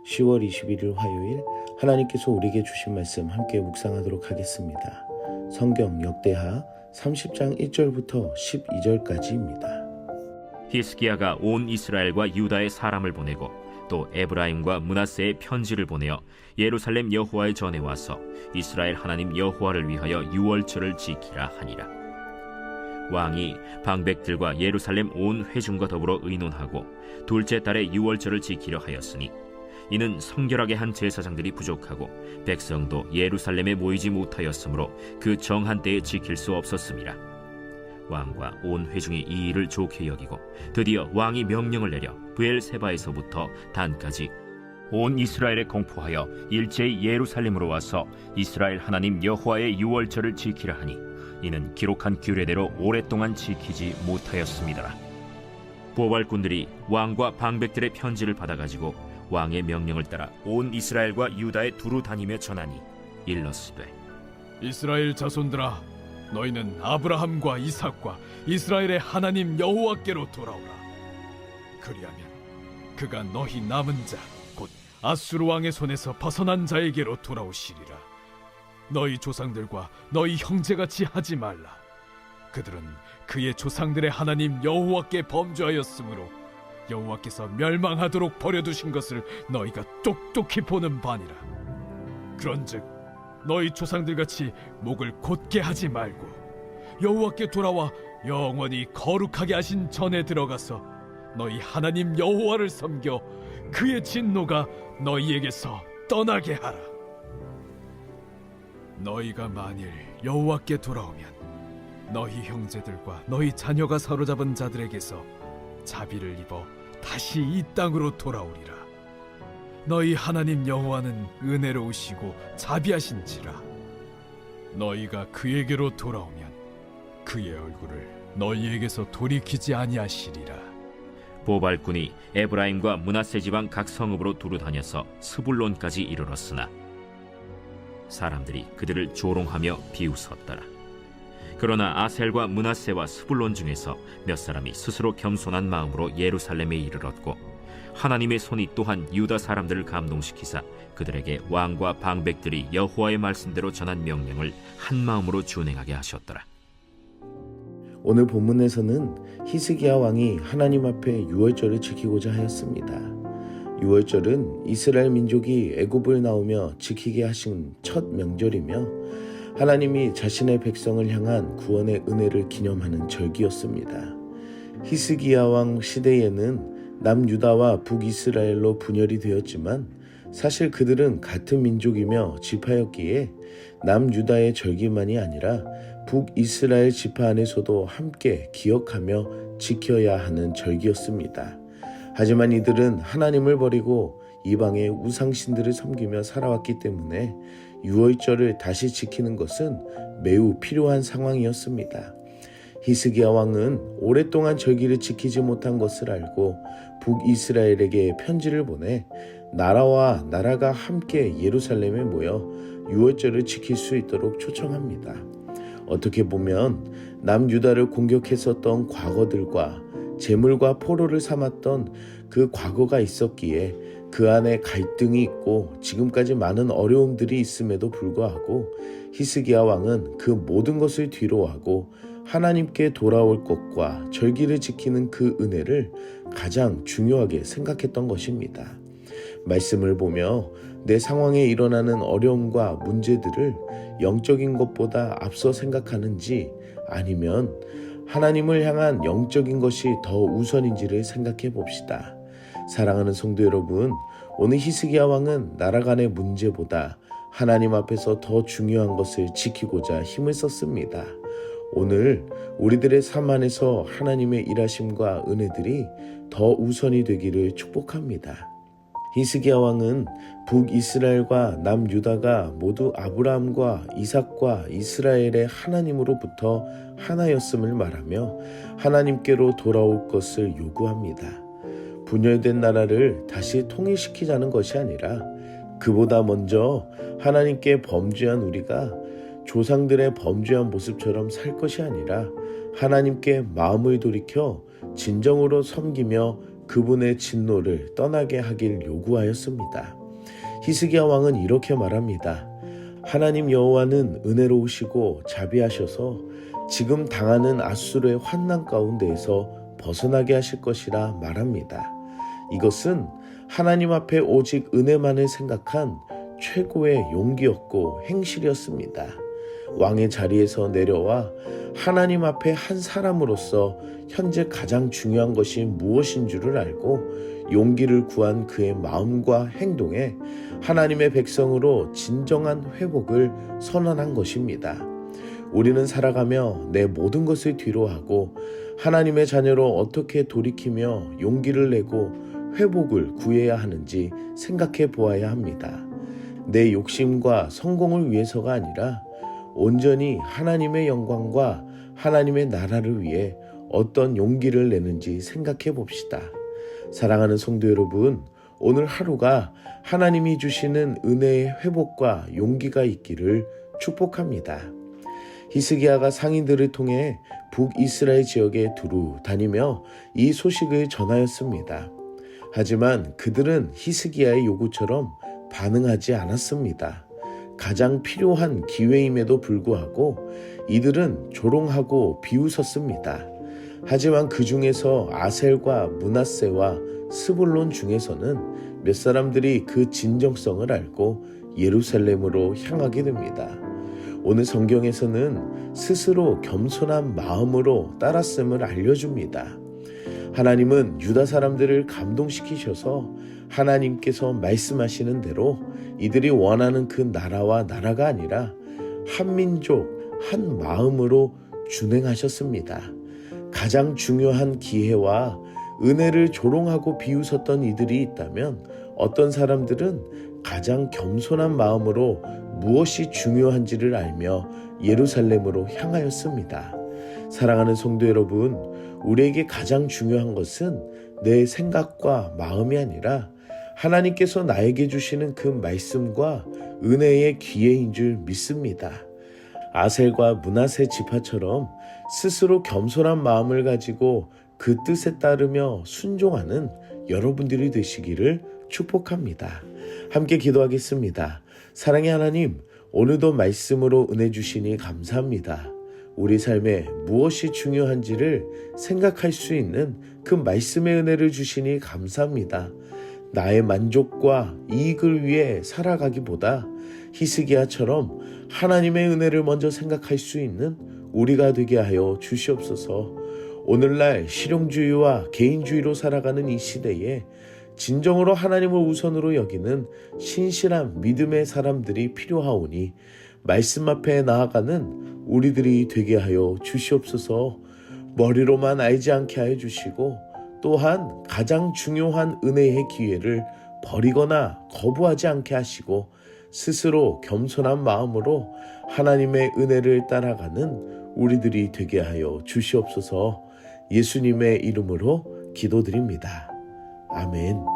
10월 21일 화요일 하나님께서 우리에게 주신 말씀 함께 묵상하도록 하겠습니다. 성경 역대하 30장 1절부터 12절까지입니다. 히스기야가 온 이스라엘과 유다의 사람을 보내고 또 에브라임과 므낫세의 편지를 보내어 예루살렘 여호와의 전에 와서 이스라엘 하나님 여호와를 위하여 유월절을 지키라 하니라. 왕이 방백들과 예루살렘 온 회중과 더불어 의논하고 둘째 달에 유월절을 지키려 하였으니 이는 성결하게 한 제사장들이 부족하고 백성도 예루살렘에 모이지 못하였으므로 그 정한 때에 지킬 수 없었음이라. 왕과 온 회중이 이 일을 좋게 여기고 드디어 왕이 명령을 내려 브엘세바에서부터 단까지 온 이스라엘에 공포하여 일제히 예루살렘으로 와서 이스라엘 하나님 여호와의 유월절을 지키라 하니 이는 기록한 규례대로 오랫동안 지키지 못하였습니다. 보발꾼들이 왕과 방백들의 편지를 받아가지고 왕의 명령을 따라 온 이스라엘과 유다에 두루 다니며 전하니 일렀으되 이스라엘 자손들아, 너희는 아브라함과 이삭과 이스라엘의 하나님 여호와께로 돌아오라. 그리하면 그가 너희 남은 자 곧 아수르 왕의 손에서 벗어난 자에게로 돌아오시리라. 너희 조상들과 너희 형제같이 하지 말라. 그들은 그의 조상들의 하나님 여호와께 범죄하였으므로 여호와께서 멸망하도록 버려두신 것을 너희가 똑똑히 보는 바니라. 그런즉 너희 조상들같이 목을 곧게 하지 말고 여호와께 돌아와 영원히 거룩하게 하신 전에 들어가서 너희 하나님 여호와를 섬겨 그의 진노가 너희에게서 떠나게 하라. 너희가 만일 여호와께 돌아오면 너희 형제들과 너희 자녀가 사로잡은 자들에게서 자비를 입어 다시 이 땅으로 돌아오리라. 너희 하나님 여호와는 은혜로우시고 자비하신지라. 너희가 그에게로 돌아오면 그의 얼굴을 너희에게서 돌이키지 아니하시리라. 보발꾼이 에브라임과 므낫세 지방 각 성읍으로 두루 다녀서 스불론까지 이르렀으나 사람들이 그들을 조롱하며 비웃었더라. 그러나 아셀과 므낫세와 스불론 중에서 몇 사람이 스스로 겸손한 마음으로 예루살렘에 이르렀고 하나님의 손이 또한 유다 사람들을 감동시키사 그들에게 왕과 방백들이 여호와의 말씀대로 전한 명령을 한 마음으로 준행하게 하셨더라. 오늘 본문에서는 히스기야 왕이 하나님 앞에 유월절을 지키고자 하였습니다. 유월절은 이스라엘 민족이 애굽을 나오며 지키게 하신 첫 명절이며 하나님이 자신의 백성을 향한 구원의 은혜를 기념하는 절기였습니다. 히스기야 왕 시대에는 남유다와 북이스라엘로 분열이 되었지만 사실 그들은 같은 민족이며 지파였기에 남유다의 절기만이 아니라 북이스라엘 지파 안에서도 함께 기억하며 지켜야 하는 절기였습니다. 하지만 이들은 하나님을 버리고 이방의 우상신들을 섬기며 살아왔기 때문에 유월절을 다시 지키는 것은 매우 필요한 상황이었습니다. 히스기야 왕은 오랫동안 절기를 지키지 못한 것을 알고 북이스라엘에게 편지를 보내 나라와 나라가 함께 예루살렘에 모여 유월절을 지킬 수 있도록 초청합니다. 어떻게 보면 남유다를 공격했었던 과거들과 재물과 포로를 삼았던 그 과거가 있었기에 그 안에 갈등이 있고 지금까지 많은 어려움들이 있음에도 불구하고 히스기야 왕은 그 모든 것을 뒤로하고 하나님께 돌아올 것과 절기를 지키는 그 은혜를 가장 중요하게 생각했던 것입니다. 말씀을 보며 내 상황에 일어나는 어려움과 문제들을 영적인 것보다 앞서 생각하는지 아니면 하나님을 향한 영적인 것이 더 우선인지를 생각해 봅시다. 사랑하는 성도 여러분, 오늘 히스기야 왕은 나라 간의 문제보다 하나님 앞에서 더 중요한 것을 지키고자 힘을 썼습니다. 오늘 우리들의 삶 안에서 하나님의 일하심과 은혜들이 더 우선이 되기를 축복합니다. 히스기야 왕은 북이스라엘과 남유다가 모두 아브라함과 이삭과 이스라엘의 하나님으로부터 하나였음을 말하며 하나님께로 돌아올 것을 요구합니다. 분열된 나라를 다시 통일시키자는 것이 아니라 그보다 먼저 하나님께 범죄한 우리가 조상들의 범죄한 모습처럼 살 것이 아니라 하나님께 마음을 돌이켜 진정으로 섬기며 그분의 진노를 떠나게 하길 요구하였습니다. 히스기야 왕은 이렇게 말합니다. 하나님 여호와는 은혜로우시고 자비하셔서 지금 당하는 앗수르의 환난 가운데에서 벗어나게 하실 것이라 말합니다. 이것은 하나님 앞에 오직 은혜만을 생각한 최고의 용기였고 행실이었습니다. 왕의 자리에서 내려와 하나님 앞에 한 사람으로서 현재 가장 중요한 것이 무엇인 줄을 알고 용기를 구한 그의 마음과 행동에 하나님의 백성으로 진정한 회복을 선언한 것입니다. 우리는 살아가며 내 모든 것을 뒤로하고 하나님의 자녀로 어떻게 돌이키며 용기를 내고 회복을 구해야 하는지 생각해 보아야 합니다. 내 욕심과 성공을 위해서가 아니라 온전히 하나님의 영광과 하나님의 나라를 위해 어떤 용기를 내는지 생각해 봅시다. 사랑하는 성도 여러분, 오늘 하루가 하나님이 주시는 은혜의 회복과 용기가 있기를 축복합니다. 히스기야가 상인들을 통해 북이스라엘 지역에 두루 다니며 이 소식을 전하였습니다. 하지만 그들은 히스기야의 요구처럼 반응하지 않았습니다. 가장 필요한 기회임에도 불구하고 이들은 조롱하고 비웃었습니다. 하지만 그 중에서 아셀과 므낫세와 스불론 중에서는 몇 사람들이 그 진정성을 알고 예루살렘으로 향하게 됩니다. 오늘 성경에서는 스스로 겸손한 마음으로 따랐음을 알려줍니다. 하나님은 유다 사람들을 감동시키셔서 하나님께서 말씀하시는 대로 이들이 원하는 그 나라와 나라가 아니라 한 민족, 한 마음으로 준행하셨습니다. 가장 중요한 기회와 은혜를 조롱하고 비웃었던 이들이 있다면 어떤 사람들은 가장 겸손한 마음으로 무엇이 중요한지를 알며 예루살렘으로 향하였습니다. 사랑하는 성도 여러분, 우리에게 가장 중요한 것은 내 생각과 마음이 아니라 하나님께서 나에게 주시는 그 말씀과 은혜의 기회인 줄 믿습니다. 아셀과 므낫세 지파처럼 스스로 겸손한 마음을 가지고 그 뜻에 따르며 순종하는 여러분들이 되시기를 축복합니다. 함께 기도하겠습니다. 사랑의 하나님, 오늘도 말씀으로 은혜 주시니 감사합니다. 우리 삶에 무엇이 중요한지를 생각할 수 있는 그 말씀의 은혜를 주시니 감사합니다. 나의 만족과 이익을 위해 살아가기보다 히스기야처럼 하나님의 은혜를 먼저 생각할 수 있는 우리가 되게 하여 주시옵소서. 오늘날 실용주의와 개인주의로 살아가는 이 시대에 진정으로 하나님을 우선으로 여기는 신실한 믿음의 사람들이 필요하오니 말씀 앞에 나아가는 우리들이 되게 하여 주시옵소서. 머리로만 알지 않게 하여 주시고 또한 가장 중요한 은혜의 기회를 버리거나 거부하지 않게 하시고 스스로 겸손한 마음으로 하나님의 은혜를 따라가는 우리들이 되게 하여 주시옵소서. 예수님의 이름으로 기도드립니다. 아멘.